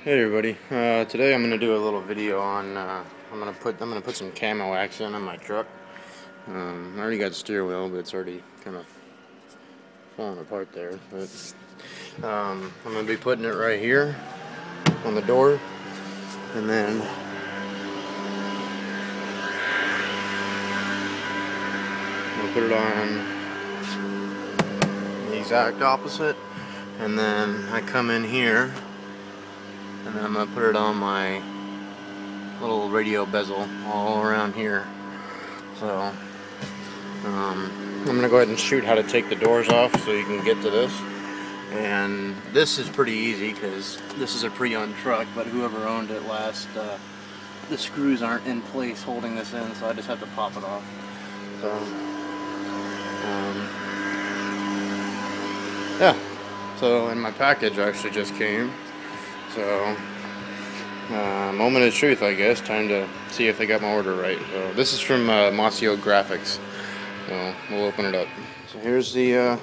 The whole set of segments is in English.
Hey everybody. Today I'm gonna do a little video on. I'm gonna put some camo accent on my truck. I already got the steering wheel, but it's already kind of falling apart there. But I'm gonna be putting it right here on the door, and then I'm gonna put it on the exact opposite, and then I come in here. And then I'm going to put it on my little radio bezel all around here. So, I'm going to go ahead and shoot how to take the doors off so you can get to this. And this is pretty easy because this is a pre-owned truck, but whoever owned it last, the screws aren't in place holding this in, so I just have to pop it off. So, yeah. So, and my package actually just came. So, moment of truth, I guess. Time to see if they got my order right. So this is from Mossy Graphics. So we'll open it up. So here's the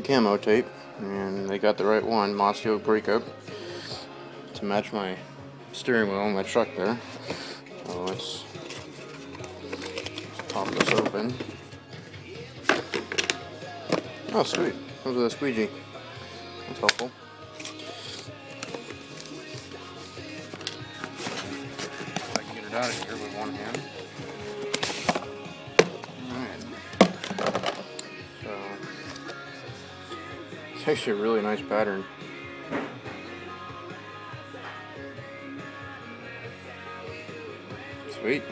camo tape, and they got the right one, Mossy breakup, to match my steering wheel on my truck there. So let's pop this open. Oh, sweet! Comes with a squeegee. That's helpful. Out of here with one hand. Alright. So it's actually a really nice pattern. Sweet.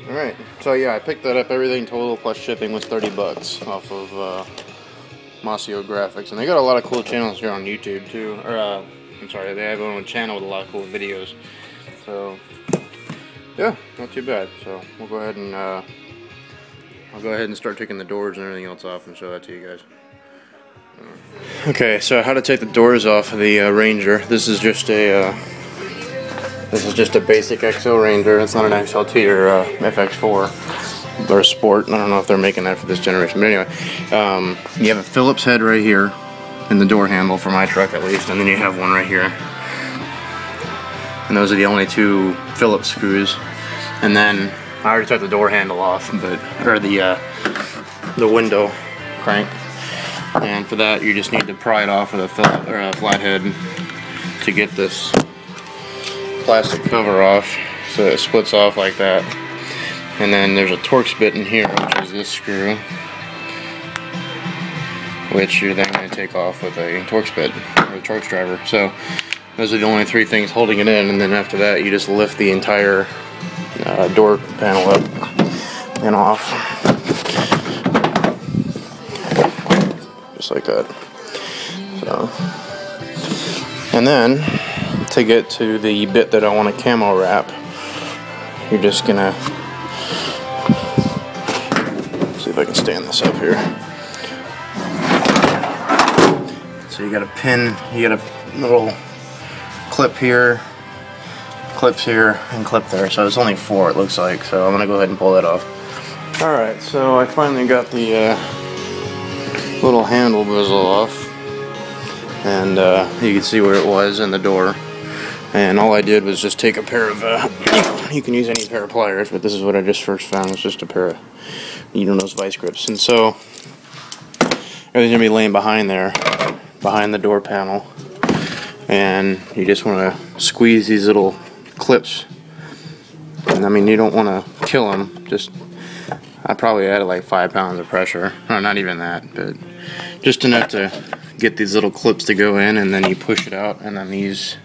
Alright. So yeah, I picked that up. Everything total plus shipping was $30 off of Mossy Graphics. And they got a lot of cool channels here on YouTube too. Or I'm sorry, they have their own channel with a lot of cool videos. So yeah, not too bad. So we'll go ahead and I'll go ahead and start taking the doors and everything else off and show that to you guys. Okay, so how to take the doors off of the Ranger. This is just a basic XL Ranger. It's not an XLT or FX4 or Sport. I don't know if they're making that for this generation, but anyway, you have a Phillips head right here in the door handle for my truck at least, and then you have one right here. And those are the only two Phillips screws. And then I already took the door handle off, or the window crank. And for that, you just need to pry it off with a flathead to get this plastic cover off, so it splits off like that. And then there's a Torx bit in here, which is this screw, which you're then going to take off with a Torx bit or a Torx driver. So those are the only three things holding it in, and then after that you just lift the entire door panel up and off. Just like that. So, and then to get to the bit that I want to camo wrap, you're just gonna see if I can stand this up here. So you got a pin, you got a little clip here, clips here, and clip there. So it's only 4, it looks like. So I'm gonna go ahead and pull that off. Alright, so I finally got the little handle bezel off, and you can see where it was in the door. And all I did was just take a pair of you can use any pair of pliers, but this is what I just first found. It's just a pair of those vice grips. And so everything's gonna be laying behind there, behind the door panel. And you just want to squeeze these little clips, and I mean, you don't want to kill them. Just, I probably added like 5 pounds of pressure, or not even that, but just enough to get these little clips to go in, and then you push it out, and then these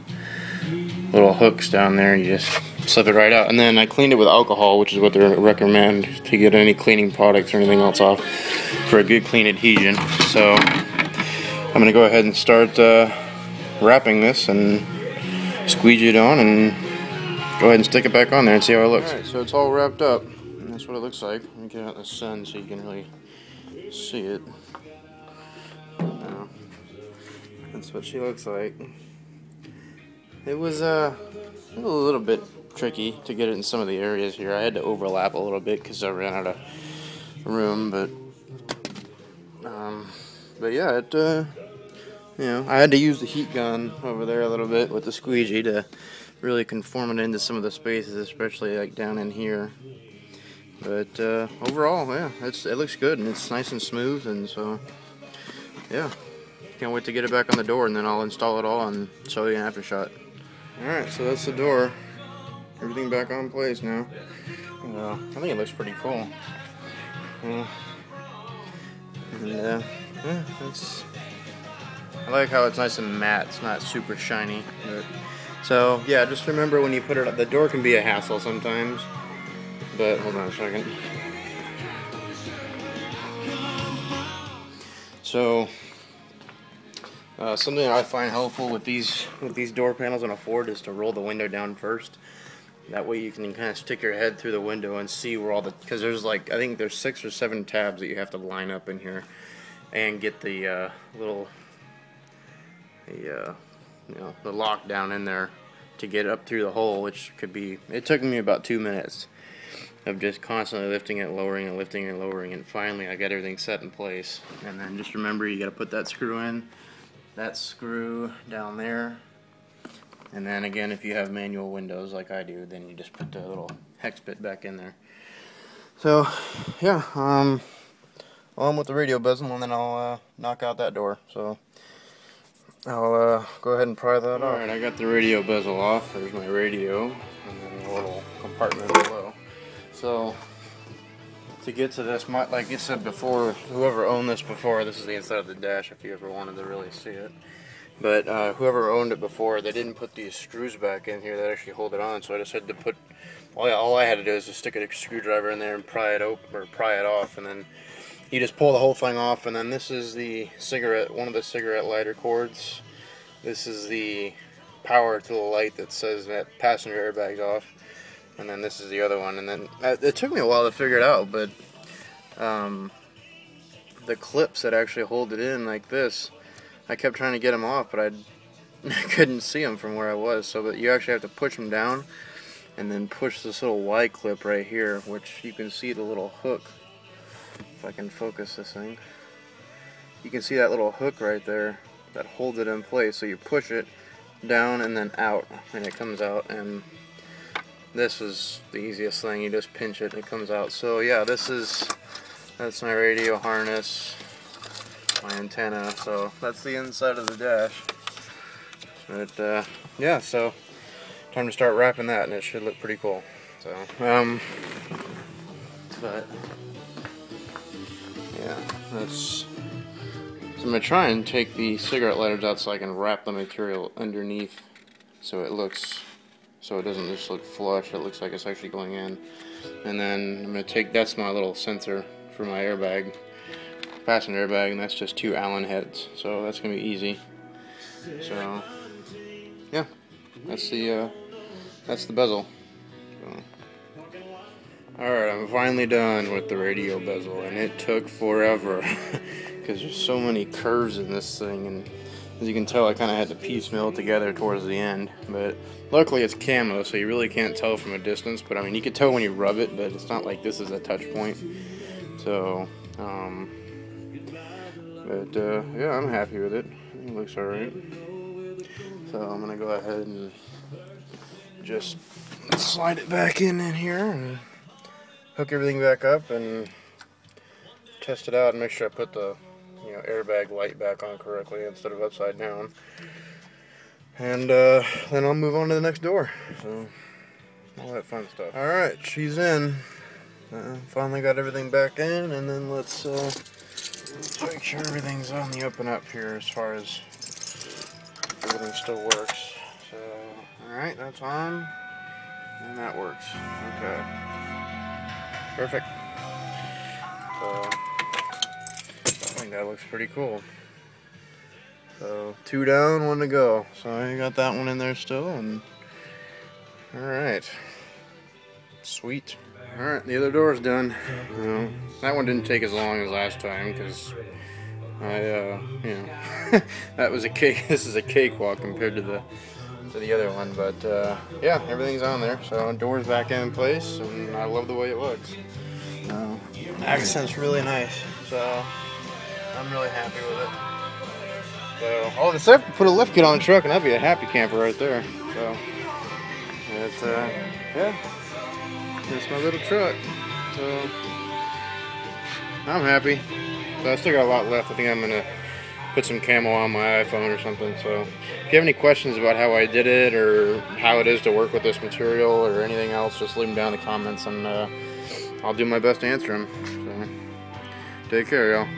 little hooks down there, you just slip it right out. And then I cleaned it with alcohol, which is what they recommend to get any cleaning products or anything else off for a good clean adhesion. So I'm going to go ahead and start wrapping this and squeegee it on and go ahead and stick it back on there and see how it looks. Alright, so it's all wrapped up, and that's what it looks like. Let me get out in the sun so you can really see it. That's what she looks like. It was a little bit tricky to get it in some of the areas here. I had to overlap a little bit because I ran out of room, but yeah, you know, I had to use the heat gun over there a little bit with the squeegee to really conform it into some of the spaces, especially like down in here. But overall, yeah, it looks good and it's nice and smooth, and so yeah, can't wait to get it back on the door, and then I'll install it all and show you an after shot. Alright, so that's the door. Everything back on place now. I think it looks pretty cool. And yeah, I like how it's nice and matte. It's not super shiny. But, so yeah, just remember when you put it up, the door can be a hassle sometimes. But hold on a second. So something I find helpful with these door panels on a Ford is to roll the window down first. That way you can kind of stick your head through the window and see where all the, because there's like, I think there's 6 or 7 tabs that you have to line up in here and get the the lock down in there to get up through the hole, which could be, it took me about 2 minutes of just constantly lifting it, lowering it, lifting it, lowering it, and finally I got everything set in place. And then just remember, you got to put that screw in, that screw down there. And then again, if you have manual windows like I do, then you just put the little hex bit back in there. So, yeah, on with the radio bezel, and then I'll knock out that door. So, I'll go ahead and pry that off. Alright, I got the radio bezel off. There's my radio, and then the little compartment below. So, to get to this, like I said before, whoever owned this before, this is the inside of the dash if you ever wanted to really see it. But whoever owned it before, they didn't put these screws back in here that actually hold it on, so I just had to put, all I had to do is just stick a screwdriver in there and pry it open, or pry it off, and then you just pull the whole thing off. And then this is the cigarette, one of the cigarette lighter cords. This is the power to the light that says that passenger airbag's off. And then this is the other one. And then it took me a while to figure it out, but the clips that actually hold it in like this, I kept trying to get them off, but I couldn't see them from where I was. So that you actually have to push them down and then push this little Y clip right here, which you can see the little hook. If I can focus this thing, you can see that little hook right there that holds it in place. So you push it down and then out, and it comes out. And this is the easiest thing. You just pinch it and it comes out. So yeah, that's my radio harness, my antenna. So that's the inside of the dash. But yeah, so time to start wrapping that, and it should look pretty cool. So but yeah, so I'm going to try and take the cigarette lighters out so I can wrap the material underneath so it doesn't just look flush, it looks like it's actually going in. And then I'm going to take, that's my little sensor for my airbag, passenger airbag, and that's just 2 Allen heads, so that's going to be easy. So yeah, that's the bezel. So. Alright, I'm finally done with the radio bezel, and it took forever because there's so many curves in this thing, and as you can tell I kind of had to piecemeal it together towards the end. But luckily it's camo, so you really can't tell from a distance, but I mean you can tell when you rub it, but it's not like this is a touch point. So yeah, I'm happy with it. It looks alright. So I'm gonna go ahead and just slide it back in here and hook everything back up and test it out and make sure I put the airbag light back on correctly instead of upside down. And then I'll move on to the next door. So all that fun stuff. Alright, she's in. Finally got everything back in, and then let's make sure everything's on the up and up here as far as everything still works. So alright, that's on, and that works. Okay. Perfect. So I think that looks pretty cool. So 2 down, 1 to go. So I got that one in there still, and alright. Sweet. Alright, the other door's done. That one didn't take as long as last time because that was a cake. This is a cakewalk compared to the other one, but yeah, everything's on there. So door's back in place, and I love the way it looks. Accent's really nice, so I'm really happy with it. So, oh, this put a lift kit on the truck, and that'd be a happy camper right there. So, it's yeah, that's my little truck. So, I'm happy. So I still got a lot left. I think I'm gonna put some camo on my iPhone or something. So if you have any questions about how I did it or how it is to work with this material or anything else, just leave them down in the comments, and I'll do my best to answer them. So take care, y'all.